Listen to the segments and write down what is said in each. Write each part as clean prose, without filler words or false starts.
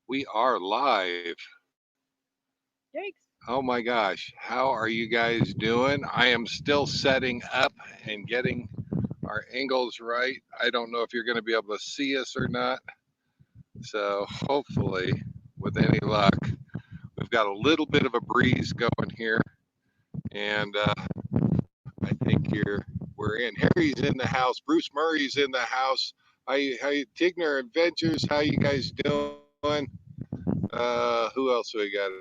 We are live. Yikes. Oh my gosh. How are you guys doing? I am still setting up and getting our angles right. I don't know if you're going to be able to see us or not. So, hopefully, with any luck, we've got a little bit of a breeze going here. And I think we're in. Harry's in the house. Bruce Murray's in the house. Tigner Adventures, how you guys doing? Who else we got?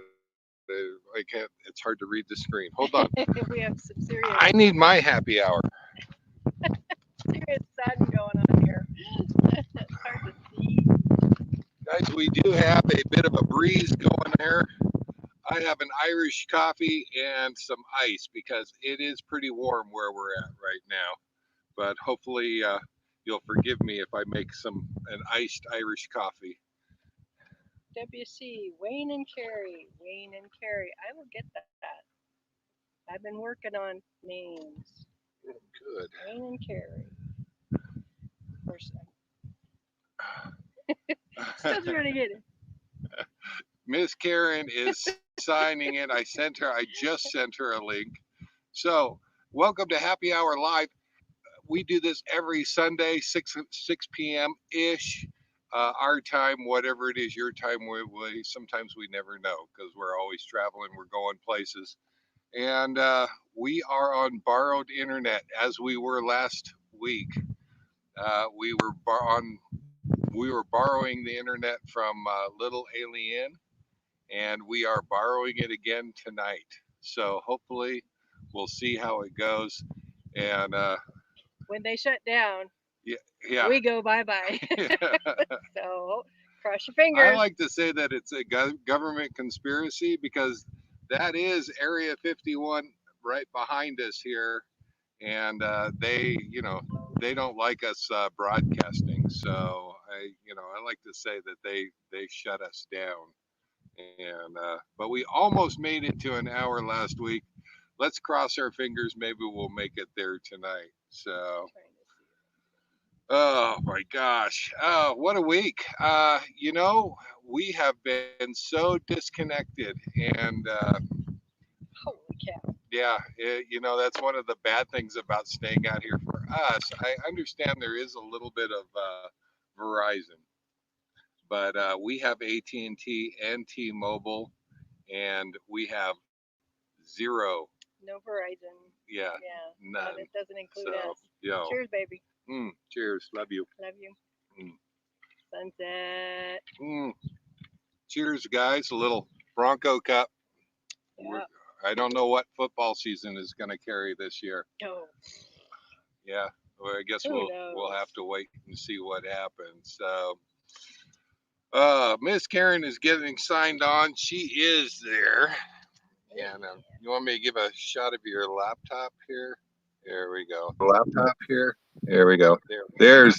I can't. It's hard to read the screen. Hold on. We have some I serious, need my happy hour. serious sun going on here. It's hard to see. Guys, we do have a bit of a breeze going there. I have an Irish coffee and some ice because it is pretty warm where we're at right now. But hopefully, you'll forgive me if I make an iced Irish coffee. WC, Wayne and Carrie. Wayne and Carrie. I will get that. I've been working on names. Good. Wayne and Carrie. Of course, I'm still trying to get it. Miss Karen is signing in. I just sent her a link. So, welcome to Happy Hour Live. We do this every Sunday, 6 p.m. ish. Our time, whatever it is, your time. Sometimes we never know because we're always traveling. We're going places, and we are on borrowed internet as we were last week. We were on. We were borrowing the internet from Little Alien, and we are borrowing it again tonight. So hopefully, we'll see how it goes. And When they shut down, yeah, yeah. we go bye bye. So cross your I fingers. like to say that it's a government conspiracy because that is Area 51 right behind us here, and they don't like us broadcasting. So I like to say that they shut us down, and but we almost made it to an hour last week. Let's cross our fingers. Maybe we'll make it there tonight. So. Trying to see. Oh my gosh. What a week. We have been so disconnected. And Holy cow. that's one of the bad things about staying out here for us. I understand there is a little bit of Verizon, but we have AT&T and T-Mobile, and we have zero. No Verizon. Yeah, Yeah, none. it doesn't include So, us. Cheers, baby. cheers. Love you. Love you. Mm, Sunset. mm. Cheers, guys. A little Bronco Cup. We're, Yeah. I don't know what football season is going to carry this year. Oh, Yeah, well, I guess who we'll have knows? to wait and see what happens. So, Miss Karen is getting signed on. She is there, Oh and yeah. you want me to give a shot of your laptop here? There we go. Laptop here. There we go. There's.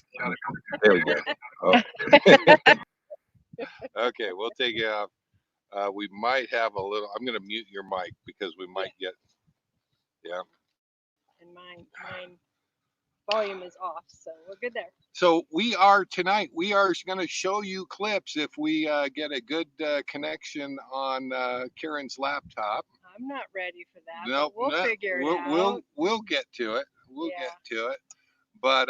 There we go. Oh, okay. We'll take it off. We might have a little. I'm going to mute your mic because we Yeah. might get. Yeah. And mine volume is off, so we're good there. So we are tonight. We are going to show you clips if we get a good connection on Karen's laptop. I'm not ready for that, Nope, but we'll no, figure it we'll out. we'll get to it. We'll get Yeah. to it. But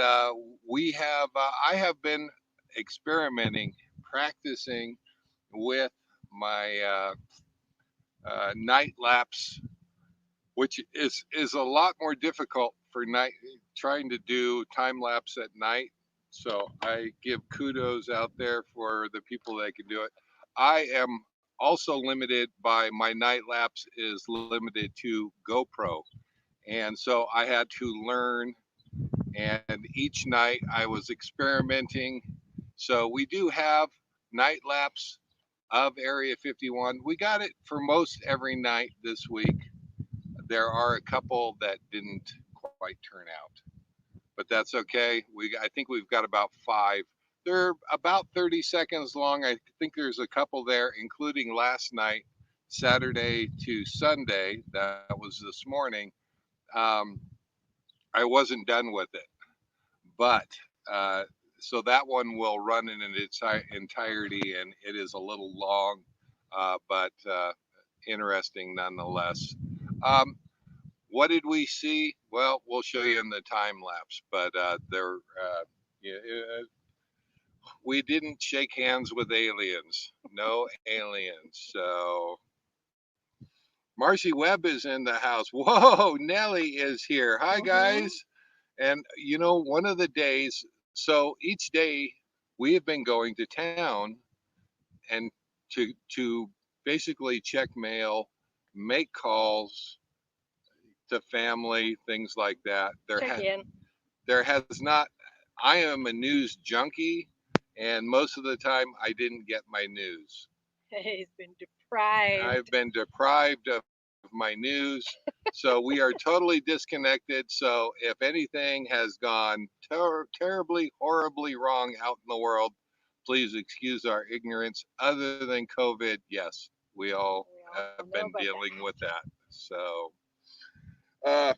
we have. I have been experimenting, practicing with my night lapse, which is a lot more difficult for night trying to do time lapse at night. So I give kudos out there for the people that can do it. I am also limited by my night lapse is limited to GoPro. And so I had to learn, and each night I was experimenting. So we do have night lapse of Area 51. We got it for most every night this week. There are a couple that didn't quite turn out, but that's okay. I think we've got about five. They're about 30 seconds long. I think there's a couple there, including last night, Saturday to Sunday. That was this morning. Um, I wasn't done with it, but so that one will run in its entirety, and it is a little long, but interesting nonetheless. Um, what did we see? Well, we'll show you in the time lapse, but yeah, we didn't shake hands with aliens. No aliens. So Marcy Webb is in the house. Whoa, Nellie is here. Hi, Mm-hmm. guys. And one of the days, so each day we have been going to town and to basically check mail, make calls to family, things like that. Check in. There has not. I am a news junkie, and most of the time I didn't get my news. He's been deprived. I've been deprived of my news. So we are totally disconnected. So if anything has gone terribly, horribly wrong out in the world, please excuse our ignorance. Other than COVID, yes, we all We all have know been about that. dealing with that. So uh,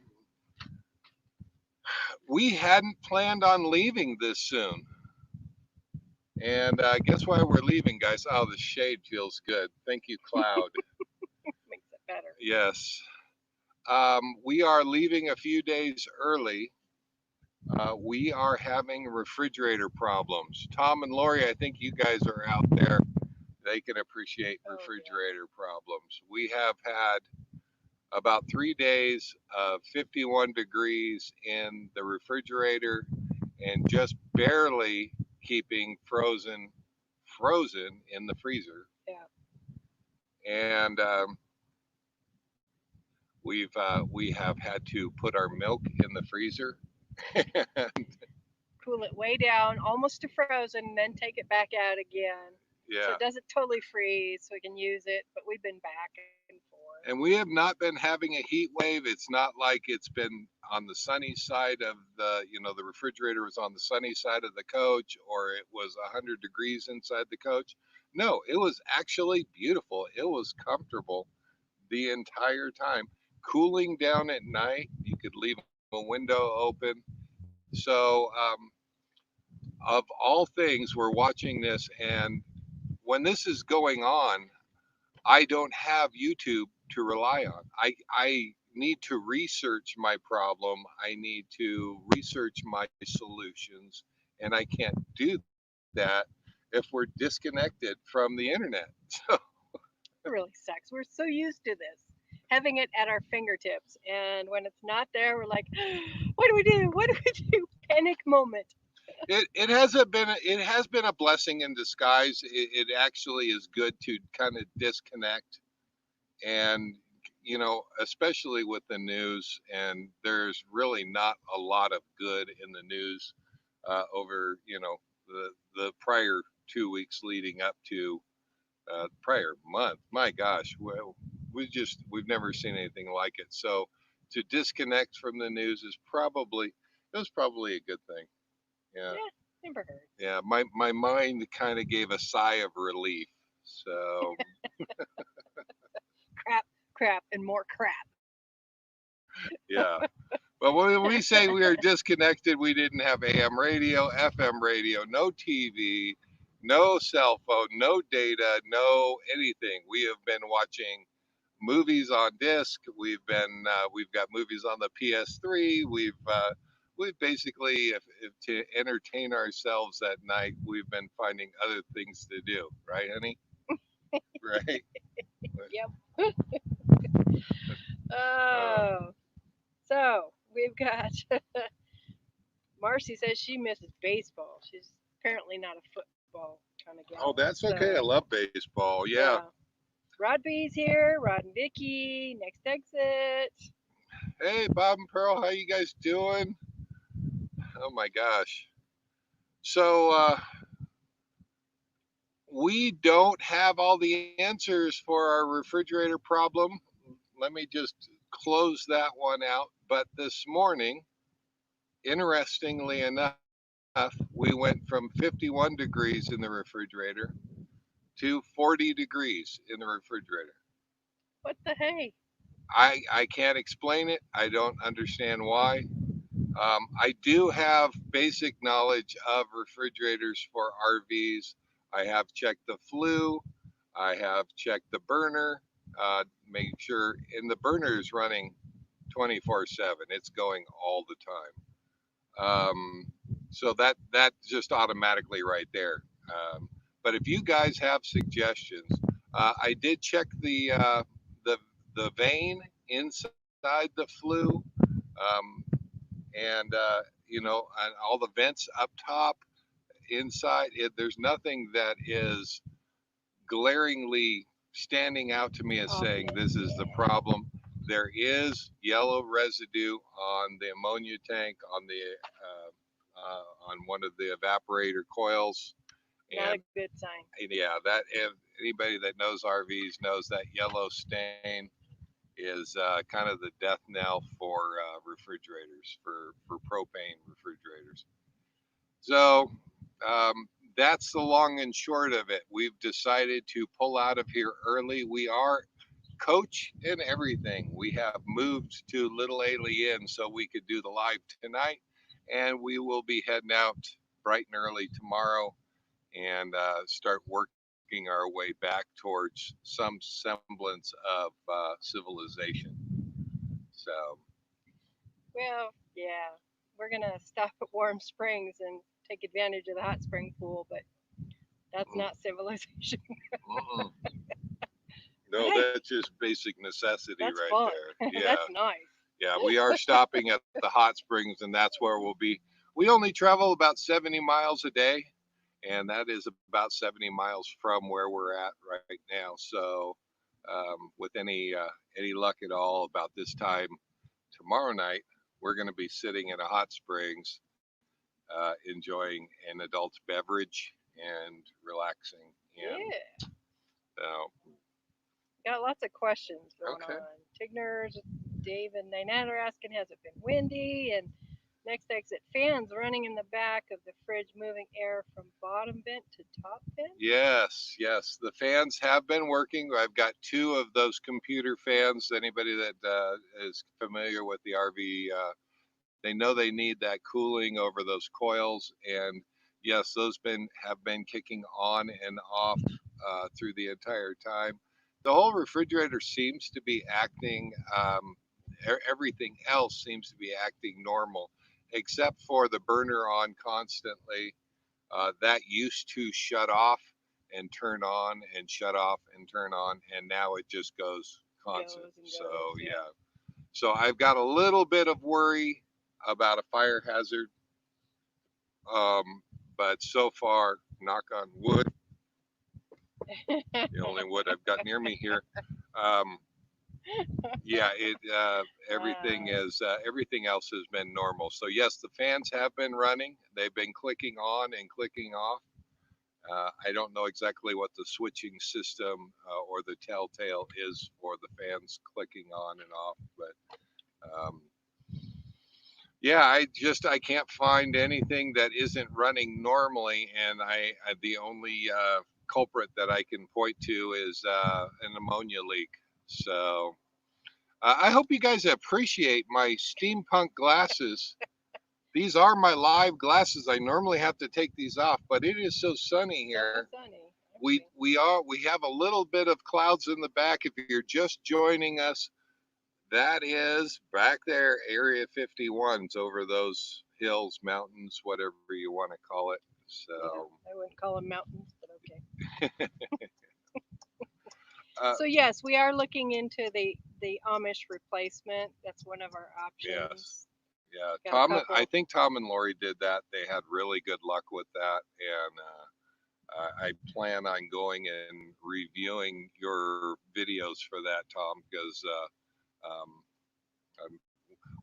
we hadn't planned on leaving this soon. And guess why we're leaving, guys? Oh, the shade feels good. Thank you, Cloud. Makes it better. Yes. We are leaving a few days early. We are having refrigerator problems. Tom and Lori, I think you guys are out there. They can appreciate Oh yeah. refrigerator problems. We have had about 3 days of 51 degrees in the refrigerator and just barely keeping frozen in the freezer. Yeah. And we have had to put our milk in the freezer. Cool it way down, almost to frozen, and then take it back out again. So Yeah, it doesn't totally freeze, so we can use it. But we've been back and forth. and we have not been having a heat wave. It's not like it's been on the sunny side of the refrigerator was on the sunny side of the coach, or it was 100 degrees inside the coach. No, it was actually beautiful. It was comfortable the entire time. Cooling down at night, you could leave a window open. So, of all things, we're watching this, and when this is going on, I don't have YouTube to rely on. I need to research my problem. I need to research my solutions, and I can't do that if we're disconnected from the internet. It really sucks. We're so used to this, having it at our fingertips, and when it's not there, we're like, "What do we do? What do we do?" Panic moment. It has been a blessing in disguise. It actually is good to kind of disconnect, and especially with the news, and there's really not a lot of good in the news over the prior 2 weeks leading up to prior month. My gosh, well, we've never seen anything like it. So to disconnect from the news it was probably a good thing. Yeah, Yeah, never hurts. yeah. My mind kind of gave a sigh of relief. So Crap, crap, and more crap. yeah. But when we say we are disconnected, we didn't have AM radio, FM radio, no TV, no cell phone, no data, no anything. We have been watching movies on disc. We've got movies on the PS3. We've basically, if to entertain ourselves at night, we've been finding other things to do. Right, honey? Right. Yep. Uh, Oh, so we've got Marcy says she misses baseball. She's apparently not a football kind of gal. oh, that's okay. I So love baseball. Yeah. yeah. Rod B's here. Rod and Vicky. Next exit. Hey, Bob and Pearl, how you guys doing? Oh my gosh. So we don't have all the answers for our refrigerator problem. Let me just close that one out. But this morning, interestingly enough, we went from 51 degrees in the refrigerator to 40 degrees in the refrigerator. What the hey? I can't explain it. I don't understand why. I do have basic knowledge of refrigerators for RVs. I have checked the flue. I have checked the burner, make sure, and the burner is running 24/7. It's going all the time. So that just automatically right there. But if you guys have suggestions, I did check the the vane inside the flue, um, and and all the vents up top, inside. There's nothing that is glaringly standing out to me as saying Obvious. this is the problem. There is yellow residue on the ammonia tank, on one of the evaporator coils, Not and a good sign. yeah, that if anybody that knows RVs knows that yellow stain is kind of the death knell for refrigerators, for propane refrigerators. So that's the long and short of it. We've decided to pull out of here early. We are coach and everything. We have moved to Little Ailey Inn so we could do the live tonight, and we will be heading out bright and early tomorrow and start working our way back towards some semblance of civilization. So, Well, yeah, we're gonna stop at Warm Springs and take advantage of the hot spring pool, but that's mm, not civilization. mm-mm. But No, hey, that's just basic necessity that's right fun. there. Yeah, That's nice. yeah. We are stopping at the hot springs, and that's where we'll be. We only travel about 70 miles a day, and that is about 70 miles from where we're at right now. So, with any luck at all, about this time tomorrow night, we're going to be sitting in a hot springs, enjoying an adult beverage and relaxing. And Yeah, so, got lots of questions going okay. on. Tigner's, Dave and Nainat are asking, has it been windy? And next exit, fans running in the back of the fridge, moving air from bottom vent to top vent. Yes, yes. The fans have been working. I've got two of those computer fans. Anybody that is familiar with the RV, they know they need that cooling over those coils. And yes, those have been kicking on and off through the entire time. The whole refrigerator seems to be acting. Everything else seems to be acting normal, except for the burner on constantly. That used to shut off and turn on and shut off and turn on, and now it just goes constant. Goes and So goes, yeah. yeah, so I've got a little bit of worry about a fire hazard, um, but so far, knock on wood, the only wood I've got near me here. Um, yeah, everything uh, is everything else has been normal. So yes, the fans have been running. They've been clicking on and clicking off. I don't know exactly what the switching system or the telltale is for the fans clicking on and off, but yeah, I can't find anything that isn't running normally, and I the only culprit that I can point to is an ammonia leak. So I hope you guys appreciate my steampunk glasses. These are my live glasses. I normally have to take these off, but it is so sunny so here. sunny. we Okay. we have a little bit of clouds in the back. If you're just joining us, that is back there, Area 51's over those hills, mountains, whatever you want to call it. Yeah, So I wouldn't call them mountains, but okay. uh, So yes, we are looking into the Amish replacement. That's one of our yes, options. yeah, Got a Tom, I couple. think Tom and Lori did that. They had really good luck with that, and I plan on going and reviewing your videos for that, Tom, because um,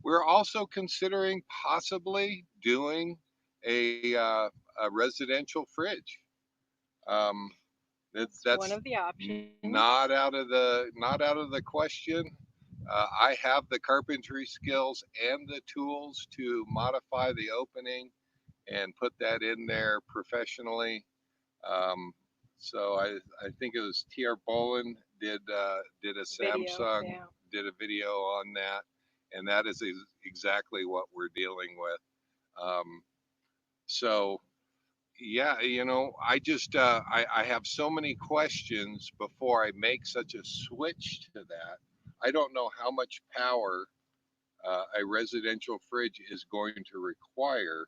we're also considering possibly doing a residential fridge. Um, That's one that's of the options. not out of the question. I have the carpentry skills and the tools to modify the opening and put that in there professionally. Um, so I think it was TR Bolin did a Video, Samsung yeah. did a video on that, and that is exactly what we're dealing with. So yeah, I just I have so many questions before I make such a switch to that. I don't know how much power a residential fridge is going to require,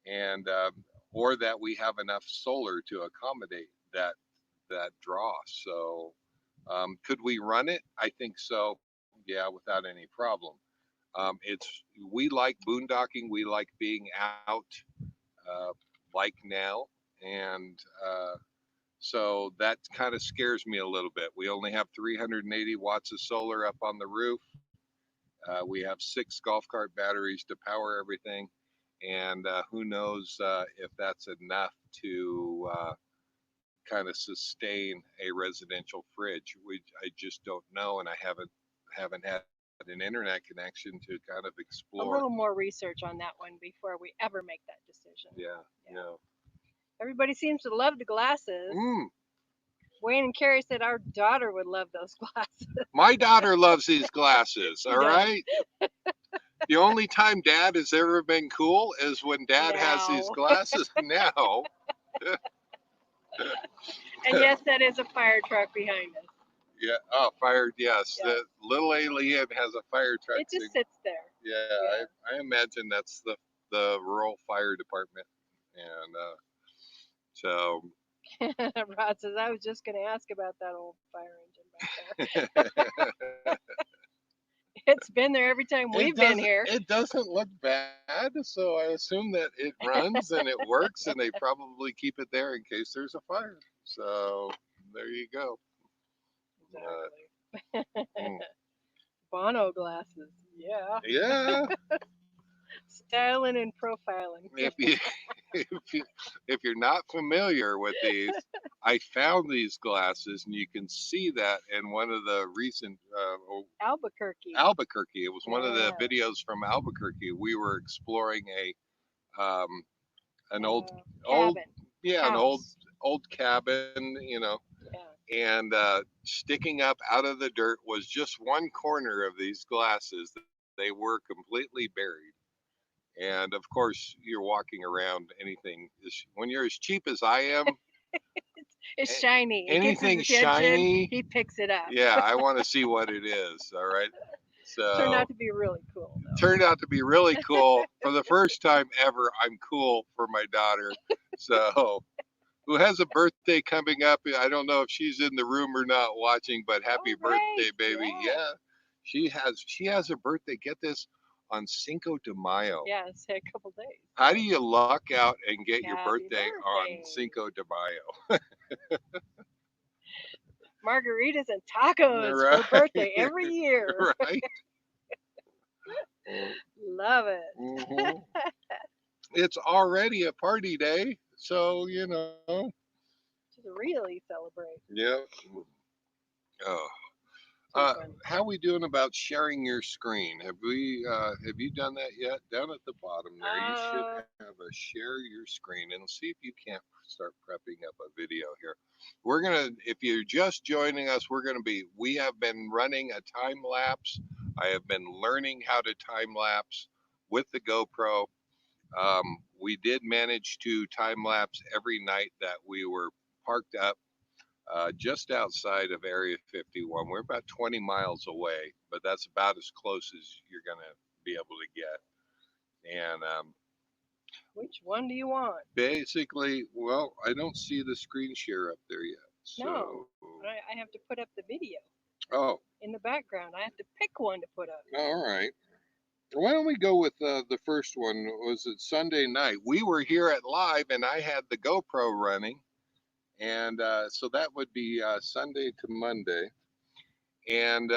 and or that we have enough solar to accommodate that draw. So could we run it? I think so. Yeah, without any problem. It's We like boondocking. We like being out, uh, like now, and so that kind of scares me a little bit. We only have 380 watts of solar up on the roof. We have 6 golf cart batteries to power everything, and who knows if that's enough to kind of sustain a residential fridge. I just don't know, and I haven't had an internet connection to kind of A explore. little more research on that one before we ever make that decision. Yeah, Yeah. yeah. Everybody seems to love the glasses. Mm, Wayne and Carrie said our daughter would love those glasses. my daughter loves these glasses. She All does. right. The only time Dad has ever been cool is when Dad has these Now. glasses now. And yes, that is a fire truck behind us. Yeah. Oh, fired. Yes. Yes. The little alien has a fire truck. It just sits there. Yeah, Yeah. I imagine that's the rural fire department, and so Rod says, I was just going to ask about that old fire engine back there. It's been there every time we've been here. It doesn't look bad, so I assume that it runs and it works, and they probably keep it there in case there's a fire. So there you go. Exactly. Mm. Bono glasses. Yeah. Yeah. Styling and profiling. if you if you're not familiar with these, I found these glasses, and you can see that in one of the recent Albuquerque. Albuquerque. It was one of the Yeah. videos from Albuquerque. We were exploring an old Cabin. an House. old cabin, Yeah. and sticking up out of the dirt was just one corner of these glasses. They were completely buried. And of course, you're walking around anything. When you're as cheap as I am, It's shiny. It gets anything his attention, shiny, he picks it up. yeah, I want to see what it is. All right. So Turned out to be really cool. Though. Turned out to be really cool. For the first time ever, I'm cool for my daughter. So, who has a birthday coming up? I don't know if she's in the room or not watching, but happy birthday, baby. Yeah. She has a birthday. Get this, on Cinco de Mayo. Yeah, it's a couple days. How do you luck out and get your Happy birthday on Cinco de Mayo? Margaritas and tacos Right. for birthday every year. Right. Love it. Mm-hmm. It's already a party day, so Just really celebrate. Yep. Oh. So fun. How we doing about sharing your screen? Have you done that yet? Down at the bottom there, you should have a share your screen, and see if you can't start prepping up a video here. If you're just joining us, we have been running a time lapse. I have been learning how to time lapse with the GoPro. We did manage to time lapse every night that we were parked up just outside of Area 51. We're about 20 miles away, but that's about as close as you're going to be able to get. And Which one do you want? basically, well, I don't see the screen share up there yet. So, No, I have to put up the video oh, in the background. I have to pick one to put up. all right. Why don't we go with the first one? Was it Sunday night? We were here at live, and I had the GoPro running. And so that would be Sunday to Monday. And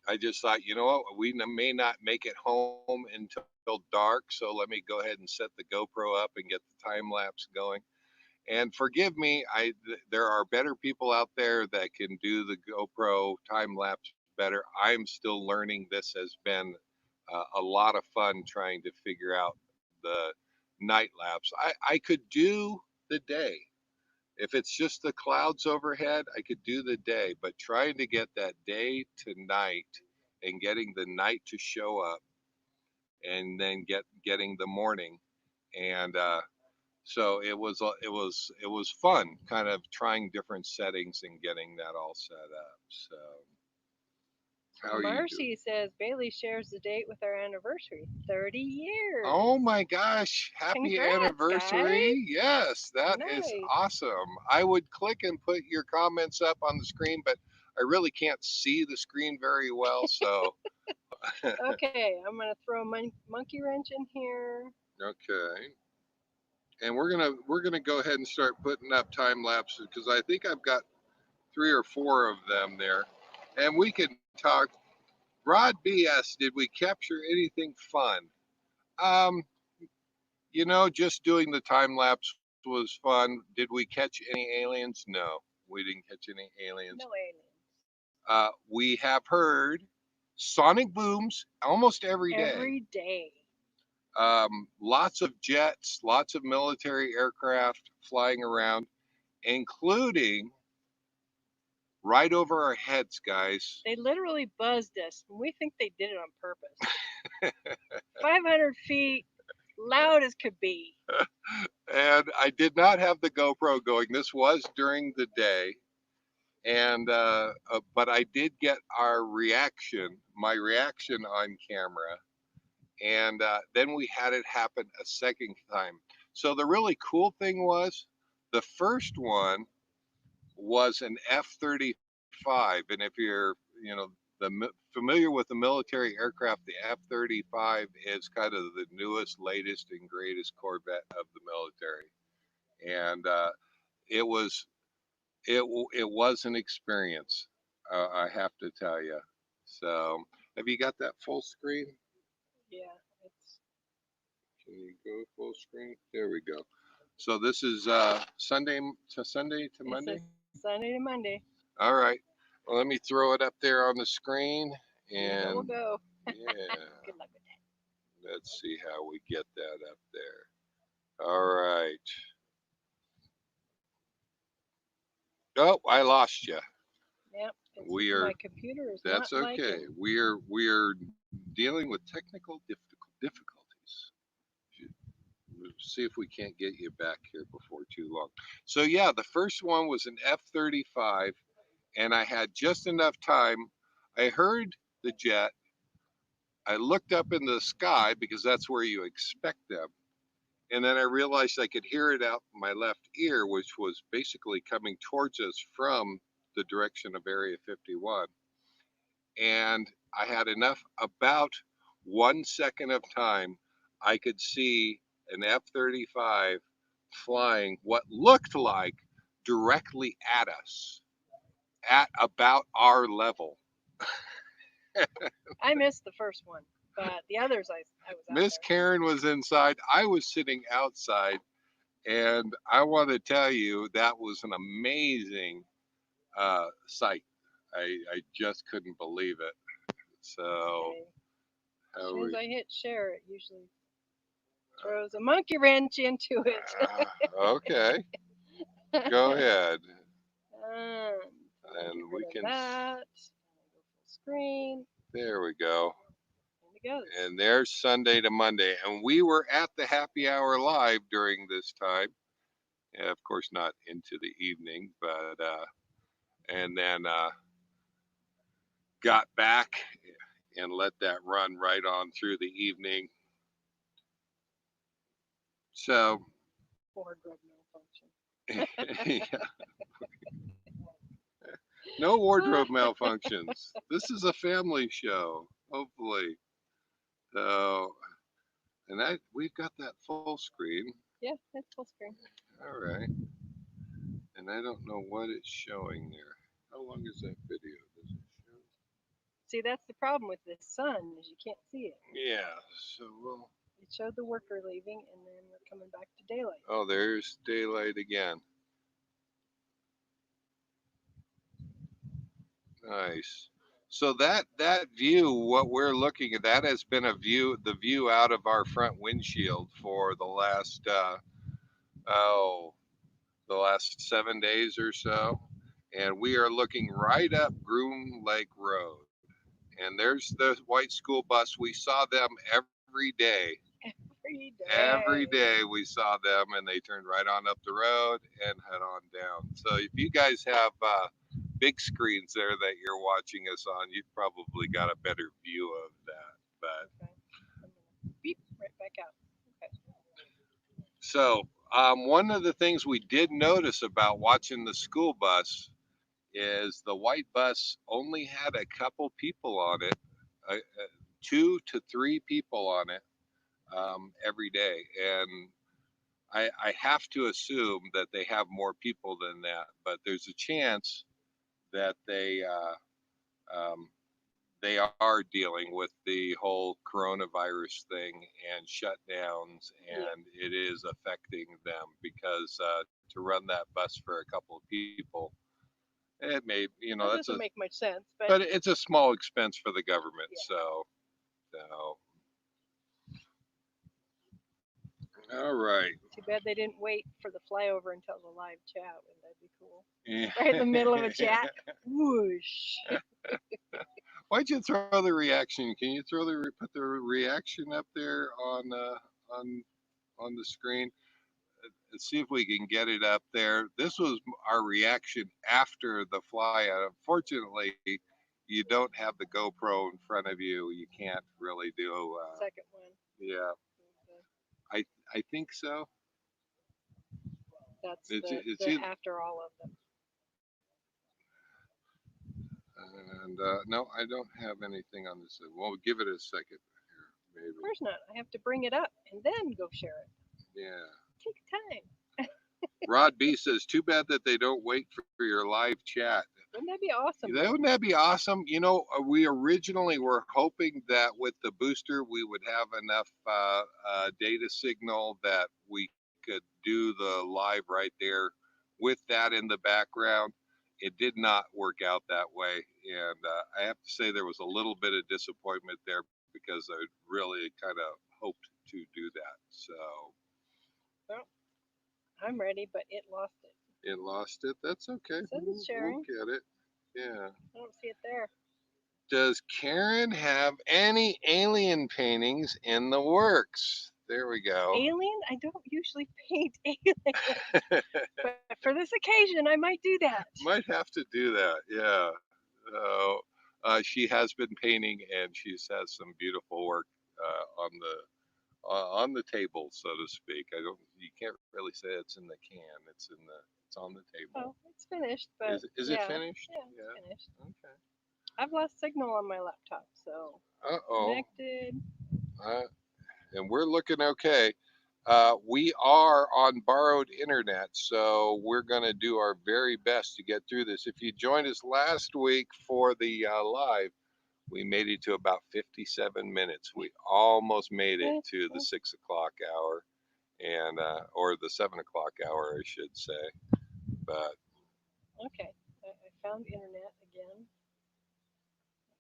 I just thought, you know what, we may not make it home until dark. So let me go ahead and set the GoPro up and get the time lapse going. And forgive me, there are better people out there that can do the GoPro time lapse better. I'm still learning. This has been a lot of fun trying to figure out the night lapse. I could do the day. If it's just the clouds overhead, I could do the day, but trying to get that day to night and getting the night to show up, and then getting the morning. And so it was fun, kind of trying different settings and getting that all set up. So how are you doing? Marcy says Bailey shares the date with our anniversary, 30 years. Oh my gosh, happy Congrats, guys. anniversary. Yes, that is Nice. awesome. I would click and put your comments up on the screen, but I really can't see the screen very well. So, Okay, I'm gonna throw a monkey wrench in here. okay. And we're gonna go ahead and start putting up time lapses because I think I've got 3 or 4 of them there. And we can talk. Rod BS, did we capture anything fun? Um, just doing the time lapse was fun. Did we catch any aliens? No, we didn't catch any aliens. No aliens. We have heard sonic booms almost every day. Every day. Lots of jets, lots of military aircraft flying around, including right over our heads, guys. They literally buzzed us, and we think they did it on purpose. 500 feet, loud as could be. And I did not have the GoPro going. This was during the day. And but I did get my reaction on camera, and then we had it happen a second time. So the really cool thing was the first one was an F-35, and if you're familiar with the military aircraft, the F-35 is kind of the newest, latest, and greatest Corvette of the military, and it was it was an experience, I have to tell you. So, have you got that full screen? Yeah, it's Can you go full screen? There we go. So this is Sunday to Monday. Sunday to Monday. All right. Well, let me throw it up there on the screen, Here we'll and go. yeah, Good luck with that. let's see how we get that up there. All right. Oh, I lost you. Yep. We are. My computer is That's not okay. liking. We're dealing with technical difficulties. We'll see if we can't get you back here before too long. So yeah, the first one was an F-35, and I had just enough time. I heard the jet. I looked up in the sky because that's where you expect them. And then I realized I could hear it out my left ear, which was basically coming towards us from the direction of Area 51. And I had about 1 second of time, I could see an F-35 flying what looked like directly at us at about our level. I missed the first one, but the others I was out Miss there. Karen was inside. I was sitting outside. And I want to tell you, that was an amazing sight. I just couldn't believe it. So, Okay. As how soon as we, I hit share, it usually throws a monkey wrench into it. okay, go ahead. Um, And we rid of can, that. Go full screen. there we go. And it goes. And there's Sunday to Monday. And we were at the happy hour live during this time. Yeah, of course, not into the evening, but, and then got back and let that run right on through the evening. So, Wardrobe malfunction. no wardrobe malfunctions. This is a family show, hopefully. So, and we've got that full screen. Yeah, it's full screen. All right. And I don't know what it's showing there. How long is that video? Does it show? See, that's the problem with this sun is you can't see it. Yeah. So we'll. It showed the worker leaving, and then we're coming back to daylight. Oh, there's daylight again. Nice. So that view, what we're looking at, that has been the view out of our front windshield for the last the last 7 days or so, and we are looking right up Groom Lake Road, And there's the white school bus. We saw them every day. Every day we saw them, and they turned right on up the road and head on down. So if you guys have big screens there that you're watching us on, you've probably got a better view of that. But Okay. I'm gonna beep right back out. Okay. so one of the things we did notice about watching the school bus is the white bus only had a couple people on it, 2 to 3 people on it every day, and I have to assume that they have more people than that, but there's a chance that they are dealing with the whole coronavirus thing and shutdowns, Yeah. and it is affecting them because to run that bus for a couple of people, it may, That that's doesn't make much sense, but but it's a small expense for the government. yeah. So all right. Too bad they didn't wait for the flyover until the live chat. Wouldn't that be cool? Yeah. Right in the middle of a chat. Whoosh. Why'd you throw the reaction? Can you put the reaction up there on on the screen? Let's see if we can get it up there. This was our reaction after the flyout. Unfortunately, you don't have the GoPro in front of you. You can't really do. Second one. Yeah, I I think so. That's It's the either, after all of them. and no, I don't have anything on this. Well, give it a second here, maybe. Of course not. I have to bring it up and then go share it. Yeah. Take time. Rod B says, "Too bad that they don't wait for your live chat." Wouldn't that be awesome? Wouldn't that be awesome? We originally were hoping that with the booster we would have enough data signal that we could do the live right there with that in the background. It did not work out that way, and I have to say there was a little bit of disappointment there because I really kind of hoped to do that. So Well, I'm ready, but it lost it. it lost it. That's okay. It says it's sharing. We'll get it. Yeah. I don't see it there. Does Karen have any alien paintings in the works? There we go. Alien? I don't usually paint alien, but for this occasion, I might do that. Might have to do that. Yeah. So she has been painting, and she's has some beautiful work on the table, so to speak. You can't really say it's in the can. It's on the table. Oh, it's finished, but Is yeah, it finished? yeah, it's finished. Okay. I've lost signal on my laptop, so Uh-oh. connected. And we're looking okay. We are on borrowed internet, so we're going to do our very best to get through this. If you joined us last week for the live, we made it to about 57 minutes. We almost made it to the 6 o'clock hour, and or the 7 o'clock hour, I should say. But Okay, I found internet again.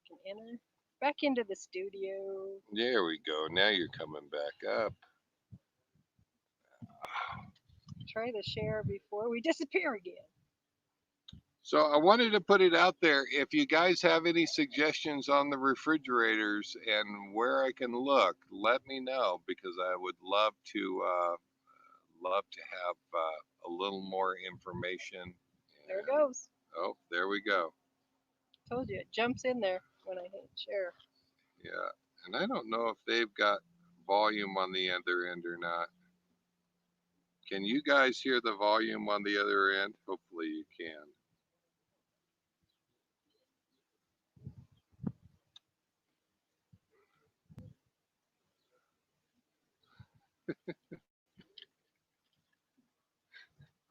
I can enter back into the studio. there we go. Now you're coming back up. Try the share before we disappear again. So I wanted to put it out there. If you guys have any suggestions on the refrigerators and where I can look, let me know because I would love to have a little more information. There it goes. Oh, there we go. Told you it jumps in there when I hit share. Yeah, and I don't know if they've got volume on the other end or not. Can you guys hear the volume on the other end? Hopefully you can.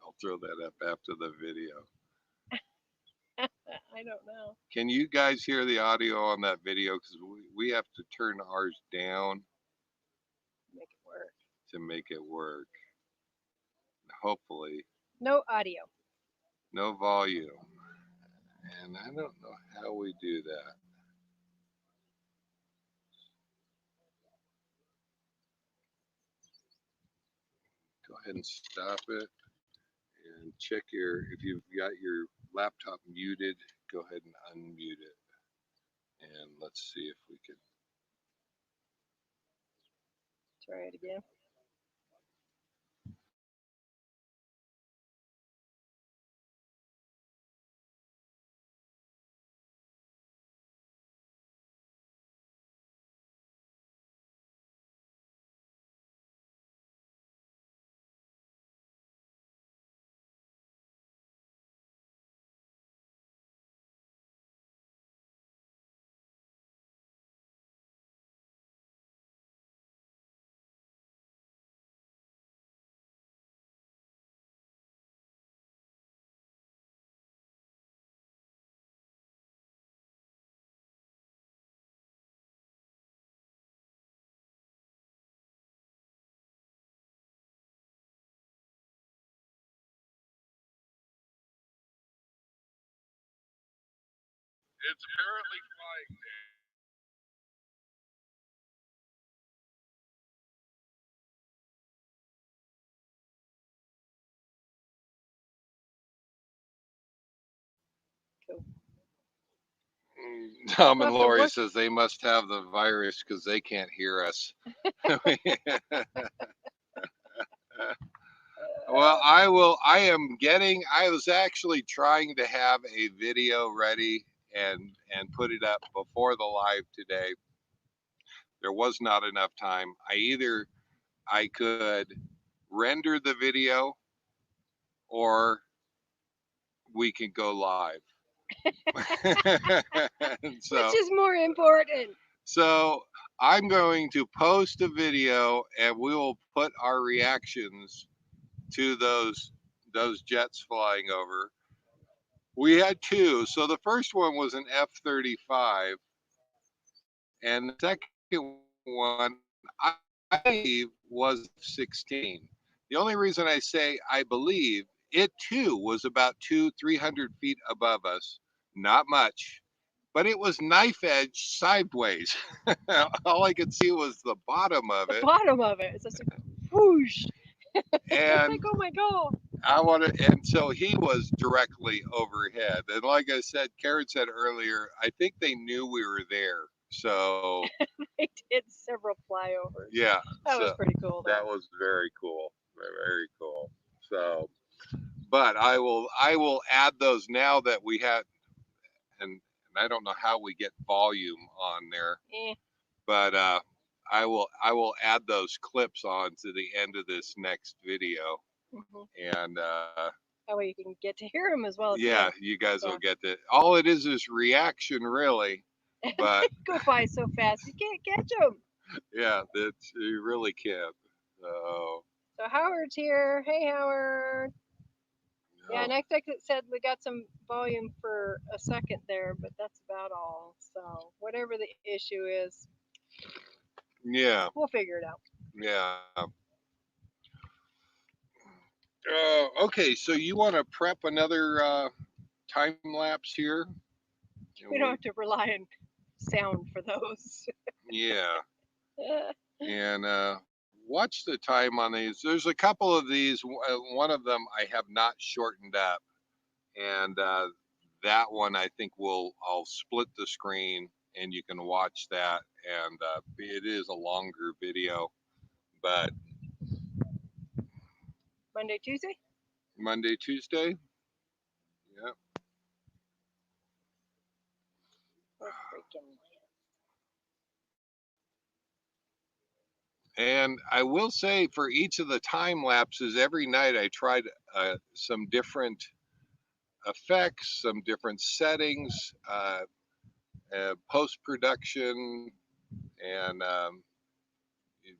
I'll throw that up after the video. I don't know. Can you guys hear the audio on that video? Because we have to turn ours down Make it work. to make it work. Hopefully, No audio. no volume. And I don't know how we do that. Go ahead and stop it and check if you've got your laptop muted, go ahead and unmute it. And let's see if we can. Try it again. It's apparently flying. Cool. Tom We'll and have to Lori work. says they must have the virus because they can't hear us. Well, I am getting. I was actually trying to have a video ready and put it up before the live today. There was not enough time. I could render the video or we can go live. Which is more important? So I'm going to post a video and we will put our reactions to those jets flying over. We had two. So the first one was an F-35 and the second one I believe was 16. The only reason I say I believe it too was about 300 feet above us, not much, but it was knife edge sideways. All I could see was the bottom of The it, bottom of it. It's just like whoosh. It's like, and oh my god. and so he was directly overhead. And like I said, Karen said earlier, I think they knew we were there. So They did several flyovers. yeah, That was so pretty cool though. that was very cool, very cool. So, but I will add those now that we had, and I don't know how we get volume on there, Eh. but I will add those clips on to the end of this next video, Mm-hmm. and That way you can get to hear them as well yeah, too. you guys Yeah. will get it. All it is reaction, really. But Go by so fast you can't catch them. yeah, that you really can. So So Howard's here. Hey Howard. Yeah, no. next exit said we got some volume for a second there, but that's about all. So whatever the issue is, Yeah, we'll figure it out. yeah. Okay, so you want to prep another time lapse here? We don't have to rely on sound for those. Yeah, and watch the time on these. There's a couple of these. One of them I have not shortened up, and that one I think I'll split the screen and you can watch that. And it is a longer video, but Monday, Tuesday? Monday, Tuesday. Yeah. We're freaking And I will say for each of the time lapses, every night I tried some different effects, some different settings, post production, and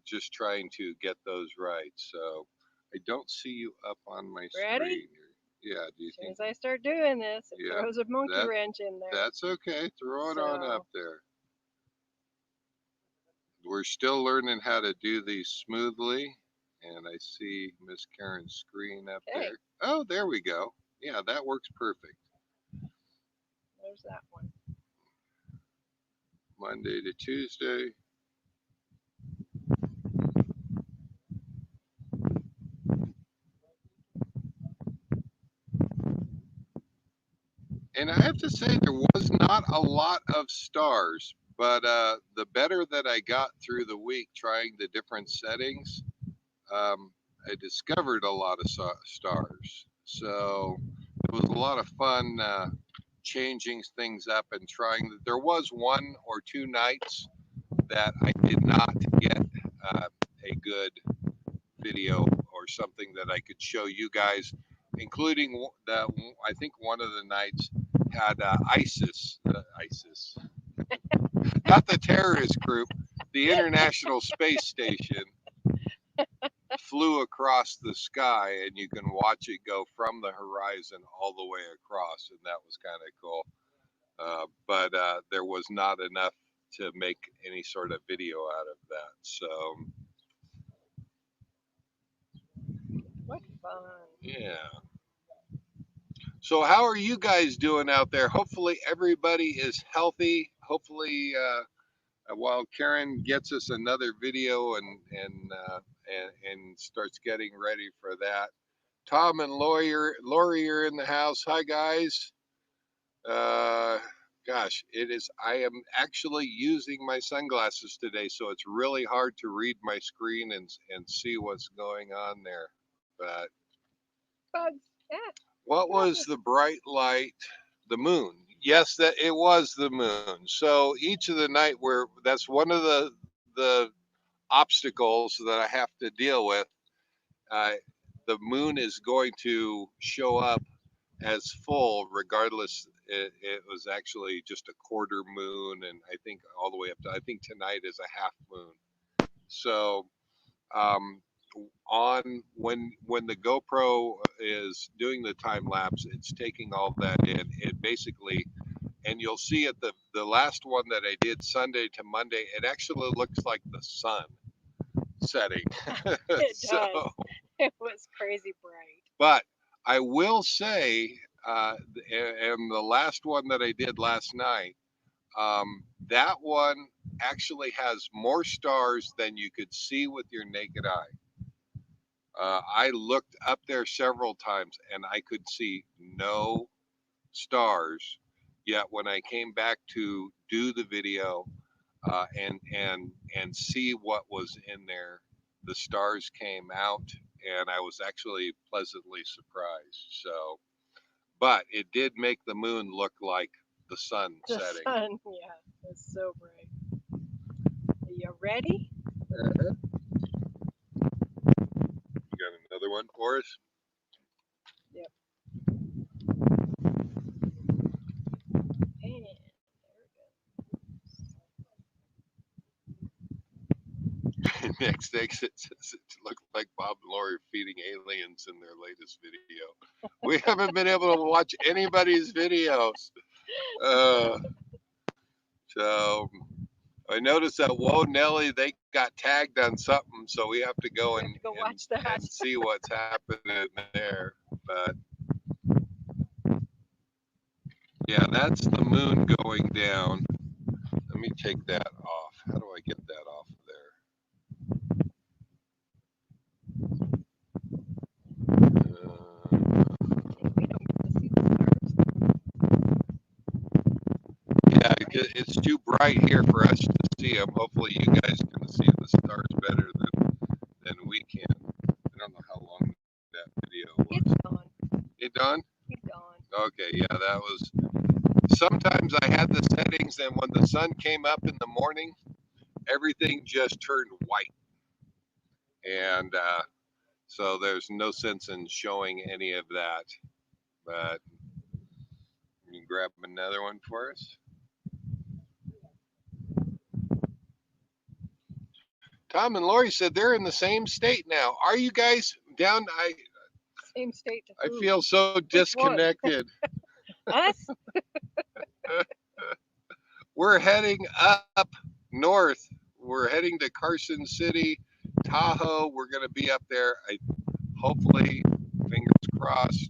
just trying to get those right. So I don't see you up on my ready? screen. Yeah, do you As soon think? as I start doing this, it Yeah, throws a monkey that wrench in there. that's okay. Throw it on up So there. We're still learning how to do these smoothly. And I see Miss Karen's screen up okay, there. Oh, there we go. Yeah, that works perfect. there's that one. Monday to Tuesday. And I have to say, there was not a lot of stars, but the better that I got through the week trying the different settings, I discovered a lot of stars. So it was a lot of fun changing things up and trying. There was one or two nights that I did not get a good video or something that I could show you guys, including the I think one of the nights had ISIS, not the terrorist group, the International Space Station flew across the sky, and you can watch it go from the horizon all the way across, and that was kind of cool. But there was not enough to make any sort of video out of that. So What fun. yeah. So how are you guys doing out there? Hopefully everybody is healthy. Hopefully, while Karen gets us another video and starts getting ready for that. Tom and Lori are in the house. Hi guys. Uh, Gosh, it is. I am actually using my sunglasses today, so it's really hard to read my screen and see what's going on there. But Bugs. Yeah. what was the bright light? The moon. Yes, that it was the moon. So each of the night where that's one of the obstacles that I have to deal with. Uh, the moon is going to show up as full, regardless. It was actually just a quarter moon, and I think all the way up to I think tonight is a half moon. So um, on when the GoPro is doing the time lapse, it's taking all that in. It basically, and you'll see at the last one that I did Sunday to Monday, it actually looks like the sun setting. It So, does. It was crazy bright. but I will say, and the last one that I did last night, that one actually has more stars than you could see with your naked eye. I looked up there several times and I could see no stars. Yet when I came back to do the video and see what was in there, the stars came out, and I was actually pleasantly surprised. So, but it did make the moon look like the sun The setting. sun. Yeah. It was so bright. Are you ready? You got another one for us? Yep. And Next, it says it looked like Bob and Lori feeding aliens in their latest video. We haven't been able to watch anybody's videos. Uh, so I noticed that Whoa Nelly, they got tagged on something, so we have to go we have to go watch that. and see what's happening there. But yeah, that's the moon going down. Let me take that off. How do I get that off of there? We don't get to see the Yeah, it's too bright here for us to see them. Hopefully, you guys can see the stars better than we can. I don't know how long that video stars. was. It's gone. It done? He's gone. Okay, yeah, that was. Sometimes I had the settings, and when the sun came up in the morning, everything just turned white, and so there's no sense in showing any of that. But you can grab another one for us. Tom and Lori said they're in the same state now. Are you guys down? Same state to I who? feel so one? disconnected. Us? We're heading up north. We're heading to Carson City, Tahoe. We're going to be up there. Hopefully, fingers crossed.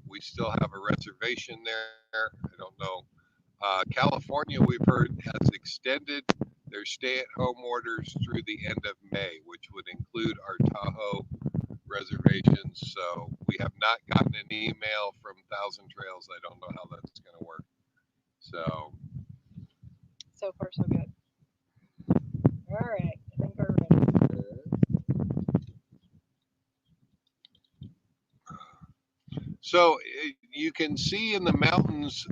We still have a reservation there. I don't know. California, we've heard, has extended their stay-at-home orders through the end of May, which would include our Tahoe reservations. So we have not gotten an email from Thousand Trails. I don't know how that's going to work. So So far, so good. All right, I think we're ready. So you can see in the mountains,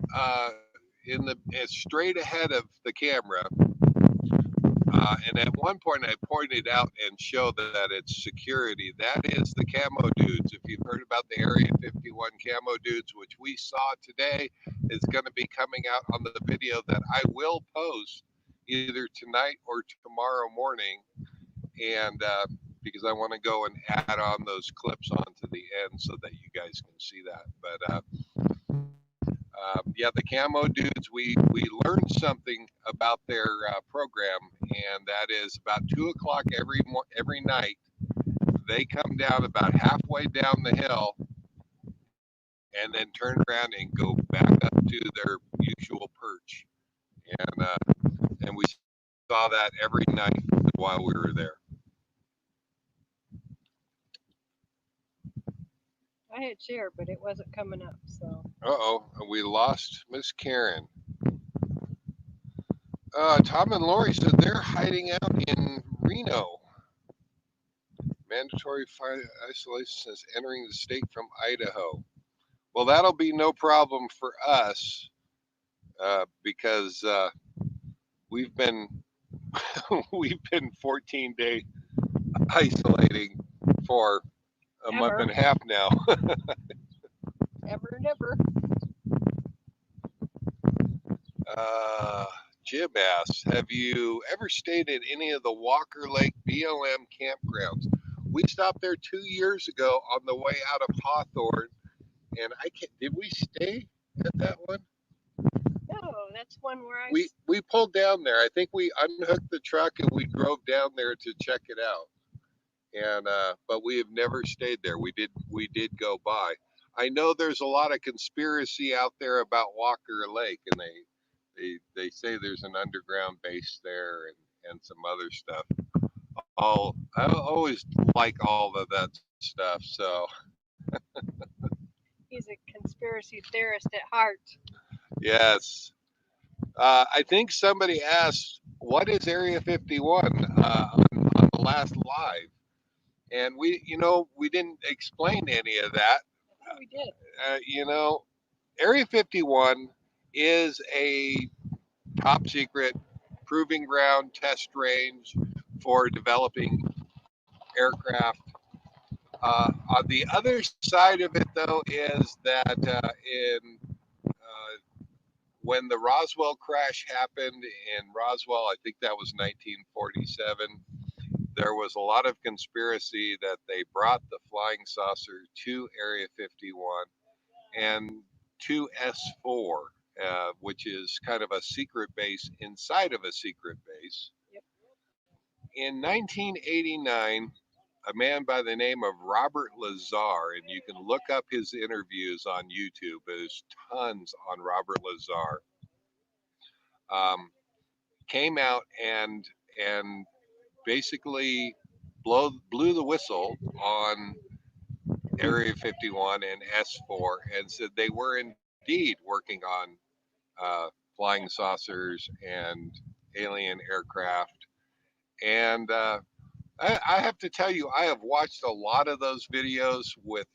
straight ahead of the camera, and at one point I pointed out and showed that it's security. That is the camo dudes. If you've heard about the Area 51 camo dudes, which we saw today, is going to be coming out on the video that I will post either tonight or tomorrow morning, and because I want to go and add on those clips onto the end so that you guys can see that. But yeah, the camo dudes, we learned something about their program, and that is about 2 o'clock every night. They come down about halfway down the hill, and then turn around and go back up to their usual perch. And we saw that every night while we were there. I had shared, but it wasn't coming up. So Uh-oh, we lost Miss Karen. Tom and Lori said they're hiding out in Reno. Mandatory isolation since entering the state from Idaho. Well, that'll be no problem for us because we've been we've been 14-day isolating for a month and a half now. Ever and ever. Jim asks, have you ever stayed at any of the Walker Lake BLM campgrounds? We stopped there 2 years ago on the way out of Hawthorne, and did we stay at that one? No, that's one where we pulled down there. I think we unhooked the truck and we drove down there to check it out. And but we have never stayed there. We did go by. I know there's a lot of conspiracy out there about Walker Lake, and they say there's an underground base there and some other stuff. I always like all of that stuff. So he's a conspiracy theorist at heart. yes, I think somebody asked, "What is Area 51?" On the last live, and we didn't explain any of that. We did. Area 51 is a top secret proving ground test range for developing aircraft. On the other side of it, though, is that when the Roswell crash happened in Roswell, I think that was 1947, there was a lot of conspiracy that they brought the flying saucer to Area 51 and to S4, which is kind of a secret base inside of a secret base. Yep. In 1989, a man by the name of Robert Lazar, and you can look up his interviews on YouTube. There's tons on Robert Lazar. Came out and basically blew the whistle on Area 51 and S4 and said they were indeed working on flying saucers and alien aircraft. And I have to tell you, I have watched a lot of those videos with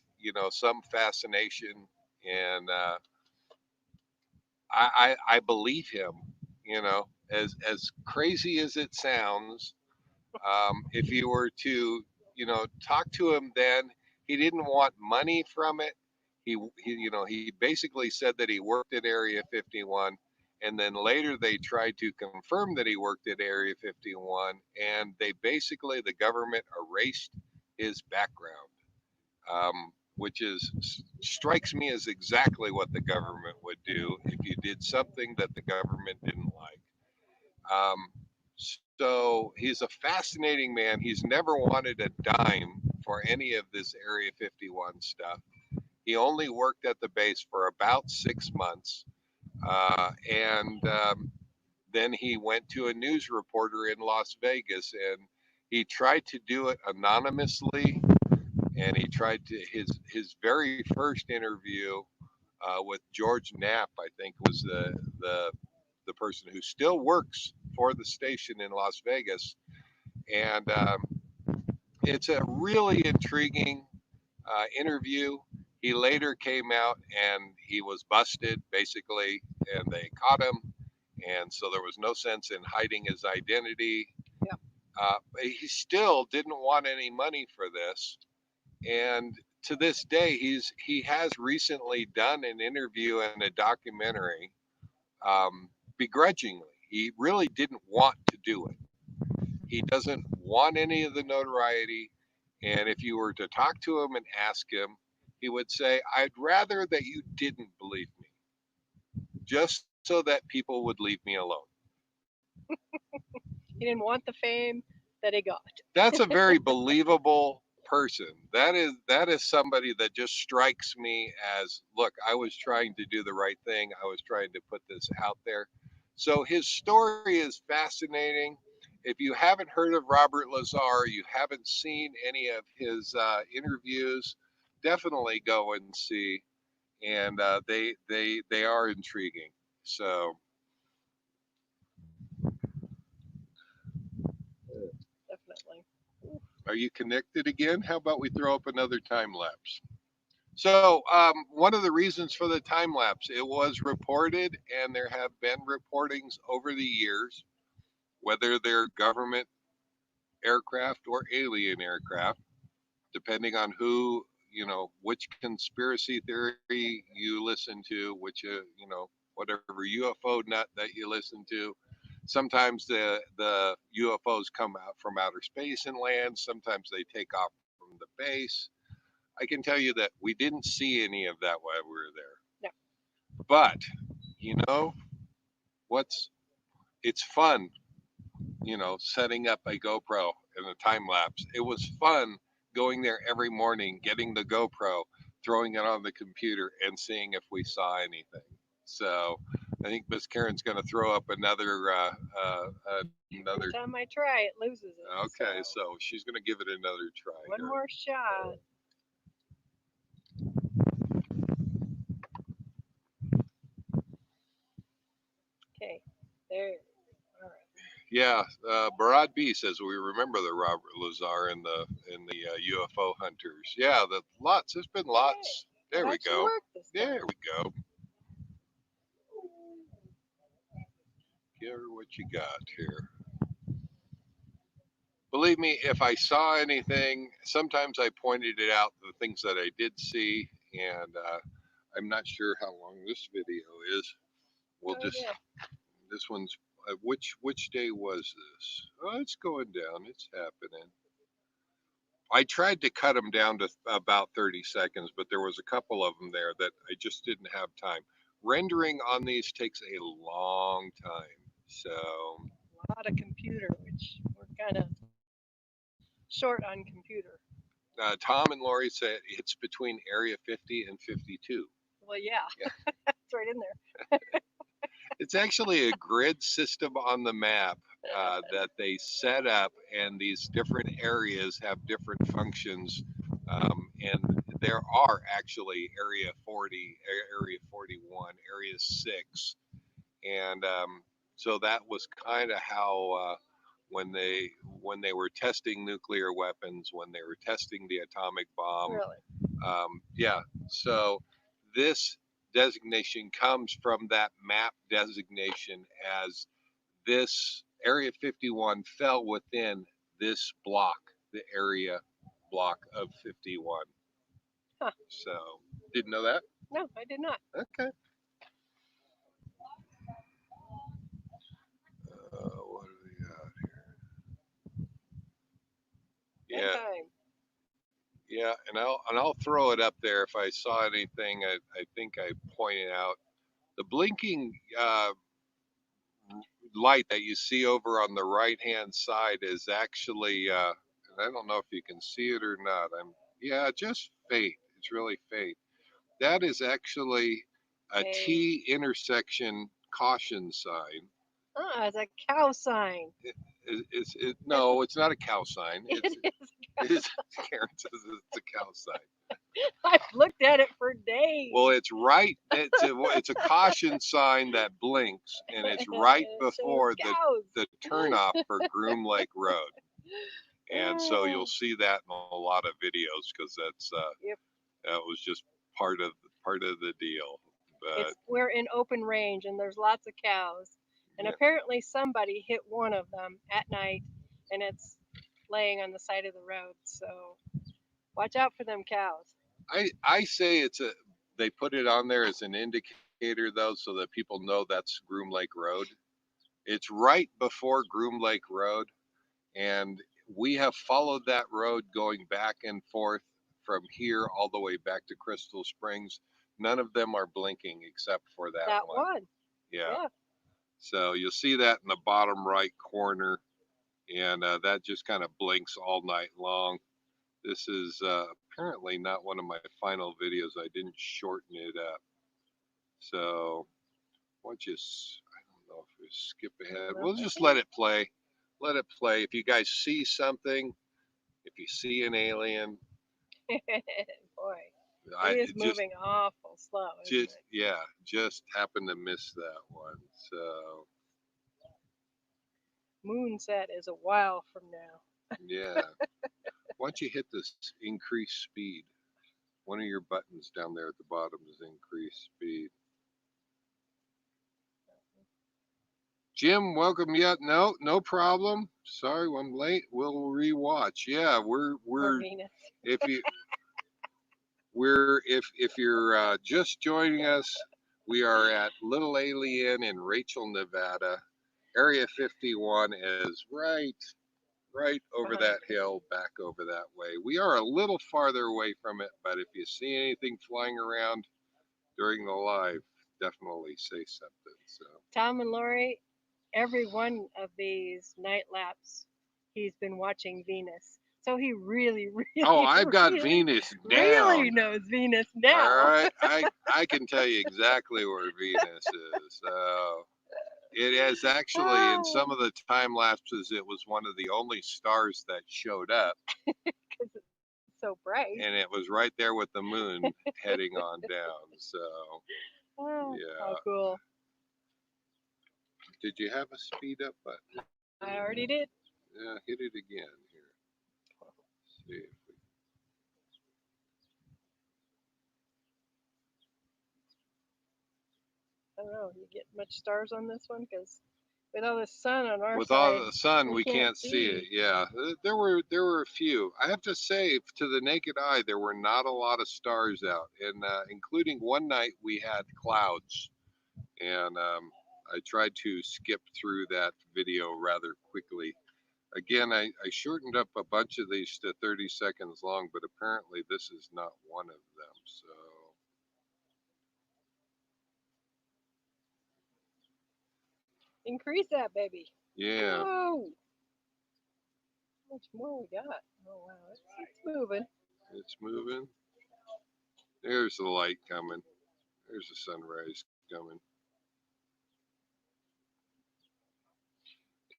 some fascination, and I believe him. As crazy as it sounds, if you were to talk to him then, he didn't want money from it. He basically said that he worked at Area 51, and then later they tried to confirm that he worked at Area 51, and the government erased his background, which strikes me as exactly what the government would do if you did something that the government didn't like. So he's a fascinating man. He's never wanted a dime for any of this Area 51 stuff. He only worked at the base for about 6 months. And then he went to a news reporter in Las Vegas, and he tried to do it anonymously. and he tried to his very first interview with George Knapp, I think, was the person who still works for the station in Las Vegas, and it's a really intriguing interview. He later came out and he was busted, basically, and they caught him, and so there was no sense in hiding his identity. Yep. But he still didn't want any money for this, and to this day, he has recently done an interview and a documentary, begrudgingly. He really didn't want to do it. He doesn't want any of the notoriety. And if you were to talk to him and ask him, he would say, I'd rather that you didn't believe me, just so that people would leave me alone. He didn't want the fame that he got. That's a very believable person. That is somebody that just strikes me as, look, I was trying to do the right thing. I was trying to put this out there. So his story is fascinating. If you haven't heard of Robert Lazar, you haven't seen any of his interviews, definitely go and see. And they are intriguing. So Definitely. are you connected again? How about we throw up another time lapse? So one of the reasons for the time lapse, it was reported, and there have been reportings over the years, whether they're government aircraft or alien aircraft, depending on who, which conspiracy theory you listen to, which, whatever UFO nut that you listen to. Sometimes the UFOs come out from outer space and land. Sometimes they take off from the base. I can tell you that we didn't see any of that while we were there. No. But, you know, it's fun, setting up a GoPro and a time lapse. It was fun going there every morning, getting the GoPro, throwing it on the computer, and seeing if we saw anything. So I think Miss Karen's going to throw up another. Every time I try, it loses it. Okay, so she's going to give it another try. One here. more shot. Okay, there. All right. Yeah, Barad B says we remember the Robert Lazar and the UFO hunters. Yeah, the lots. There's been lots. Hey, There we go. There There we go. Here, what you got here? Believe me, if I saw anything, sometimes I pointed it out, the things that I did see, and I'm not sure how long this video is. We'll just, yeah. this one's, which day was this? Oh, it's going down. It's happening. I tried to cut them down to about 30 seconds, but there was a couple of them there that I just didn't have time. Rendering on these takes a long time. So A lot of computer, which we're kind of short on computer. Tom and Lori say it's between Area 50 and 52. Well, yeah. It's right in there. It's actually a grid system on the map that they set up, and these different areas have different functions. And there are actually Area 40, Area 41, Area 6. And so that was kind of how when they were testing nuclear weapons, when they were testing the atomic bomb. Really? Yeah. So this designation comes from that map designation, as this Area 51 fell within this block, the area block of 51. Huh. So didn't know that? No, I did not. Okay. What do we got here? Yeah. Time. Yeah, and I'll throw it up there if I saw anything. I think I pointed out the blinking light that you see over on the right hand side is actually and I don't know if you can see it or not. Just faint. It's really faint. That is actually a T intersection caution sign. Ah, it's a cow sign. No, it's not a cow sign. It is a It's, Karen says it's a cow sign. I've looked at it for days. Well, it's right. It's a caution sign that blinks, and it's right It shows before cows. the turnoff for Groom Lake Road. And so you'll see that in a lot of videos because that's Yep. that was just part of the deal. But We're in open range and there's lots of cows. And yeah, apparently somebody hit one of them at night and it's laying on the side of the road. So watch out for them cows. I say they put it on there as an indicator though, so that people know that's Groom Lake Road. It's right before Groom Lake Road, and we have followed that road going back and forth from here all the way back to Crystal Springs. None of them are blinking except for that That one. one. Yeah. Yeah. So you'll see that in the bottom right corner, and that just kind of blinks all night long. This is apparently not one of my final videos. I didn't shorten it up. So once you, I don't know if we skip ahead. We'll just let it play. Let it play. If you guys see something, if you see an alien, Boy, I it is just moving awful slow, isn't just it? yeah, just happened to miss that one. So Moonset is a while from now. yeah. Once you hit this increase speed, one of your buttons down there at the bottom is increase speed. Jim, welcome yet? No, no problem. Sorry, I'm late. We'll rewatch. Yeah, we're Venus. if you if you're just joining us, we are at Little Alien in Rachel, Nevada. Area 51 is right over that hill, back over that way. We are a little farther away from it, but if you see anything flying around during the live, definitely say something. So Tom and Lori, every one of these night laps, he's been watching Venus. So he really, oh, I've got really, Venus really down. knows Venus All now. right, I can tell you exactly where Venus is. It is actually in some of the time lapses. It was one of the only stars that showed up, Because it's so bright. and it was right there with the moon heading on down. So Oh, yeah. how cool. Did you have a speed up button? I already did. Yeah, hit it again here. Let's see if we. I don't know. You get much stars on this one? Because with all the sun on our With side, all the sun, we we can't can't see it. Yeah, there were a few. I have to say, to the naked eye, there were not a lot of stars out, and including one night we had clouds, and I tried to skip through that video rather quickly. Again, I shortened up a bunch of these to 30 seconds long, but apparently this is not one of them. So Increase that, baby. yeah, Whoa. How much more we got? Oh, wow. It's moving. it's moving. There's the light coming. There's the sunrise coming.